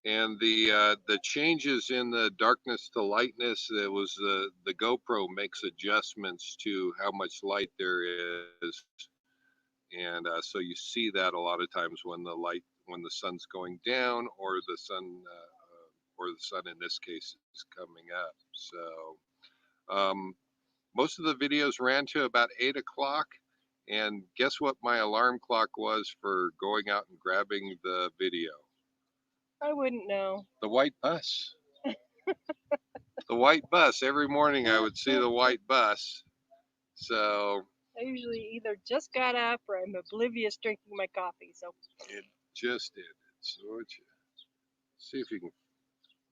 And the changes in the darkness to lightness, it was the GoPro makes adjustments to how much light there is, and so you see that a lot of times when the sun's going down, or the sun in this case is coming up. So most of the videos ran to about 8 o'clock, and guess what my alarm clock was for going out and grabbing the video? I wouldn't know. The white bus. The white bus. Every morning I would see the white bus. So I usually either just got up or I'm oblivious drinking my coffee. So it just did. So see if you can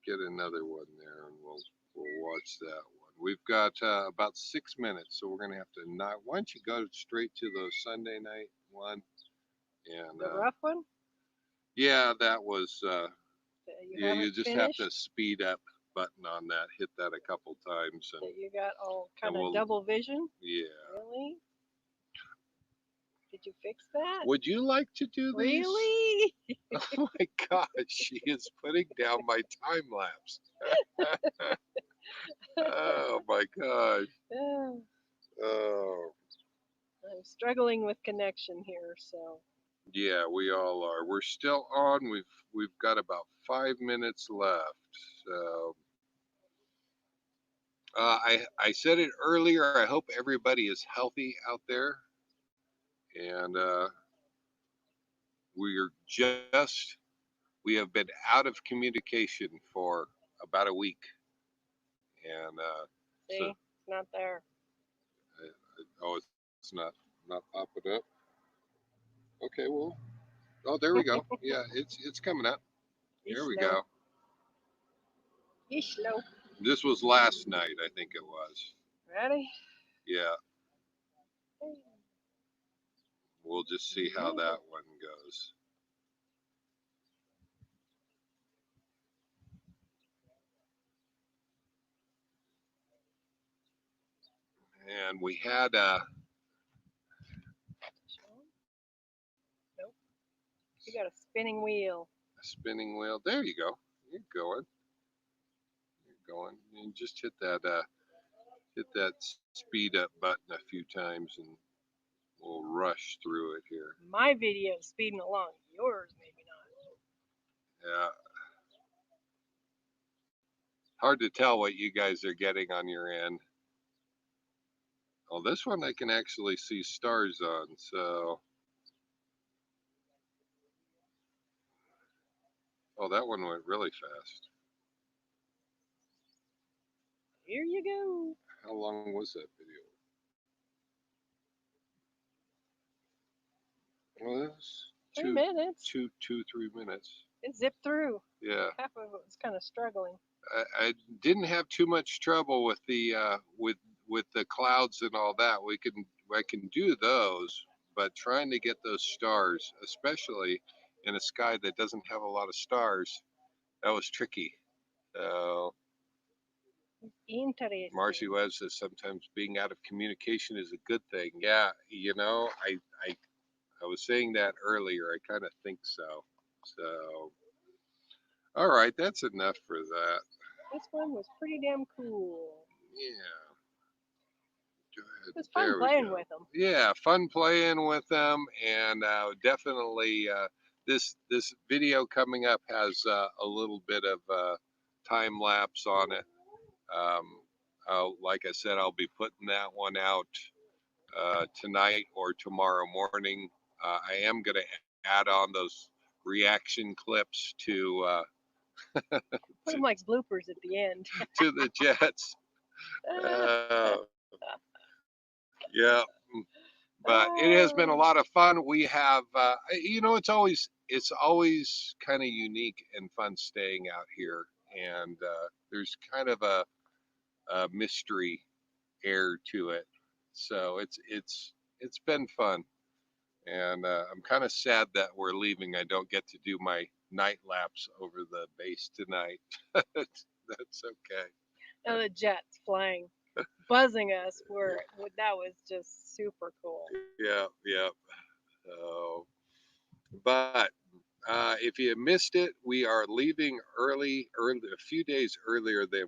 get another one there, and we'll watch that one. We've got about 6 minutes, so we're gonna have to not. Why don't you go straight to the Sunday night one? And the rough one. yeah, that was. You You just have finished, to speed up button on that. Hit that a couple times, and that you got all kind we'll, of double vision. yeah. Really? Did you fix that? Would you like to do these? Really? Oh my gosh, she is putting down my time lapse. Oh my gosh. Yeah, Oh I'm struggling with connection here, so yeah, we all are. We're still on. We've got about 5 minutes left. So I said it earlier. I hope everybody is healthy out there, and we're just we have been out of communication for about a week, and so see, it's not there. oh, it's not popping up. Okay, well, oh, there we go. Yeah, it's coming up. Be There we slow. go. Be slow. This was last night, I think it was. Ready? Yeah, we'll just see how that one goes. And we had Nope. You got a spinning wheel. a spinning wheel. There you go. You're going. You're going. And just hit that speed up button a few times, and we'll rush through it here. My video is speeding along. Yours, maybe not. Yeah, hard to tell what you guys are getting on your end. Oh, this one I can actually see stars on. So, oh, that one went really fast. Here you go. How long was that video? Well, that was 3 minutes. 3 minutes. It zipped through. Yeah, Half of it was kind of struggling. I didn't have too much trouble with the with the clouds and all that. I can do those, but trying to get those stars, especially in a sky that doesn't have a lot of stars, that was tricky. So Interesting. Marcy Webb says sometimes being out of communication is a good thing. Yeah, I I was saying that earlier. I kind of think so. So all right, that's enough for that. This one was pretty damn cool. Yeah. It was fun There we playing go. with them. Yeah, fun playing with them, and definitely this video coming up has a little bit of time lapse on it. Um, like I said, I'll be putting that one out tonight or tomorrow morning. I am going to add on those reaction clips Put them like bloopers at the end. to the jets. Uh, yeah, but it has been a lot of fun. We have, it's always kind of unique and fun staying out here, and there's kind of a mystery air to it. So it's been fun, and I'm kind of sad that we're leaving. I don't get to do my night laps over the base tonight. That's okay. And the jets flying, buzzing us. That was just super cool. Yeah, yeah. So, but if you missed it, we are leaving early, a few days earlier than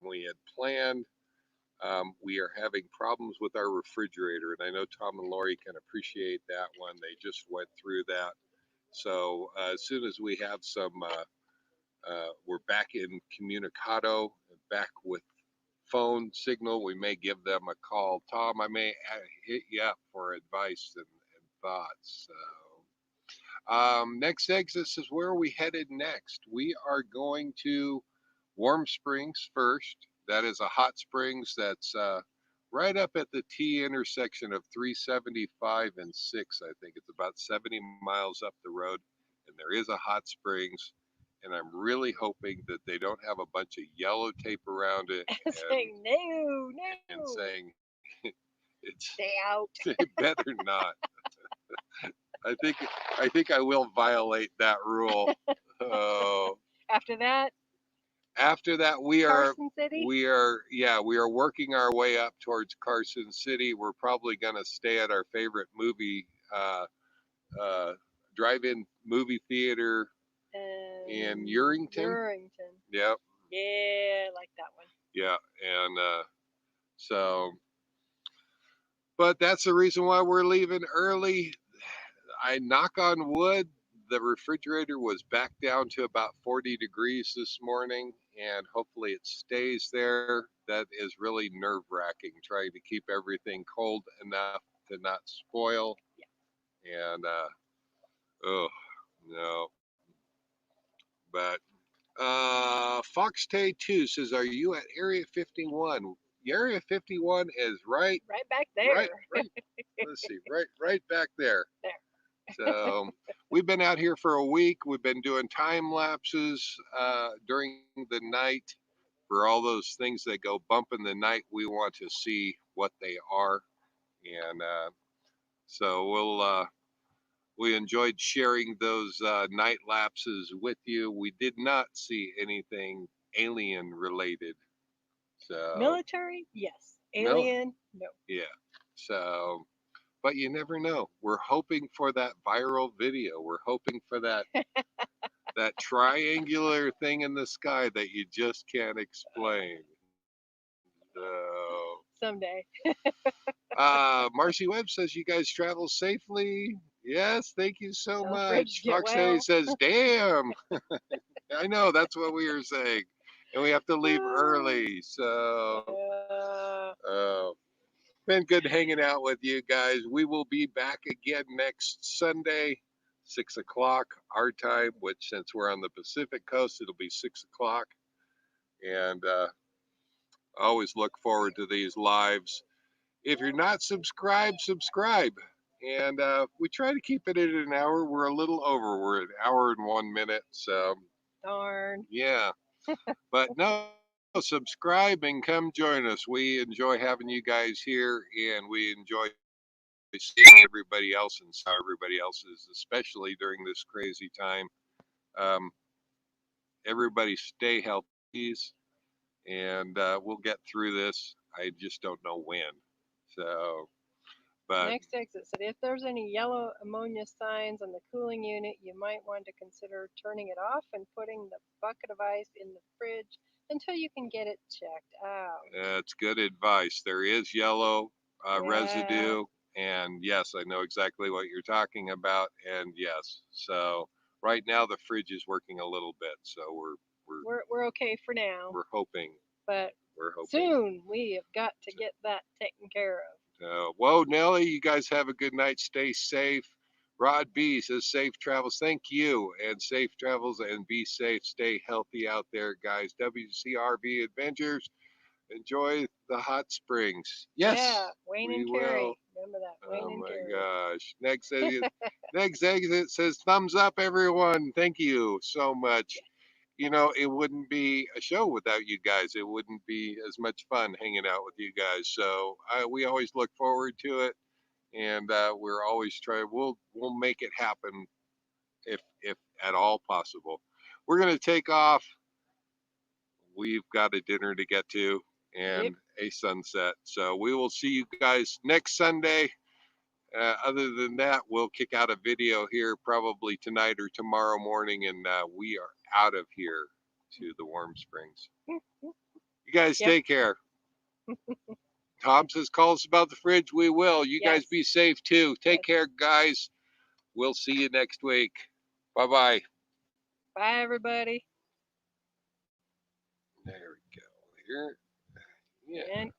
we had planned. We are having problems with our refrigerator, and I know Tom and Lori can appreciate that one. They just went through that. So as soon as we have we're back in communicado, back with phone signal, we may give them a call. Tom, I may hit you up for advice and thoughts. Next exit is where are we headed next? We are going to Warm Springs first. That is a hot springs that's right up at the T intersection of 375 and 6. I think it's about 70 miles up the road, and there is a hot springs. And I'm really hoping that they don't have a bunch of yellow tape around it Saying no, and no, saying it's stay out. it better not. I think I think I will violate that rule. Oh, After that, after that Carson City. we are working our way up towards Carson City. We're probably gonna stay at our favorite movie uh, drive-in movie theater in And Urington. Urington. Yep. Yeah, I like that one. Yeah, and so, but that's the reason why we're leaving early. I knock on wood, the refrigerator was back down to about 40 degrees this morning, and hopefully it stays there. That is really nerve wracking, trying to keep everything cold enough to not spoil. And, oh, no. But Fox Tay 2 says, "Are you at Area 51?" Area 51 is right, Right back right, there. right. Let's see, right back there. There. So we've been out here for a week. We've been doing time lapses during the night for all those things that go bump in the night. We want to see what they are, and so we enjoyed sharing those night lapses with you. We did not see anything alien related. So Military? Yes. no, Alien? No. yeah. So but you never know. We're hoping for that viral video. We're hoping for that triangular thing in the sky that you just can't explain. So, Someday. Marcy Webb says you guys travel safely. Yes, thank you so Don't fridge much. get Fox Hay well. says, "Damn, I know that's what we were saying, and we have to leave early." So, uh, been good hanging out with you guys. We will be back again next Sunday, 6 o'clock our time. Which, since we're on the Pacific Coast, it'll be 6 o'clock. And I always look forward to these lives. If you're not subscribed, subscribe. And we try to keep it at an hour. We're a little over. We're at an hour and 1 minute. So, Darn. yeah. But no, subscribe and come join us. We enjoy having you guys here, and we enjoy seeing everybody else and how everybody else is, especially during this crazy time. Um, Everybody stay healthy, and we'll get through this. I just don't know when. So, but Next exit said if there's any yellow ammonia signs on the cooling unit, you might want to consider turning it off and putting the bucket of ice in the fridge until you can get it checked out. it's good advice. There is yellow Yeah. residue, and yes, I know exactly what you're talking about. And yes, so right now the fridge is working a little bit, so We're okay for now, we're hoping. but We're hoping. soon we have got to get that taken care of. Whoa, Nelly, you guys have a good night. Stay safe. Rod B says safe travels. Thank you, and safe travels, and be safe. Stay healthy out there, guys. WCRV Adventures. Enjoy the hot springs. Yes, Yeah, Wayne we and Carrie. will. Remember that, Wayne Oh and my Carrie. gosh. Next exit says thumbs up, everyone. Thank you so much. You know, it wouldn't be a show without you guys. It wouldn't be as much fun hanging out with you guys. So we always look forward to it, and we're always trying. We'll make it happen if at all possible. We're gonna take off. We've got a dinner to get to and a sunset. So we will see you guys next Sunday. Other than that, we'll kick out a video here probably tonight or tomorrow morning, and we are out of here to the Warm Springs. You guys take care. Tom says, call us about the fridge. We will. You guys be safe too. Take care, guys. We'll see you next week. Bye bye. Bye, everybody. There we go. Here. Yeah. And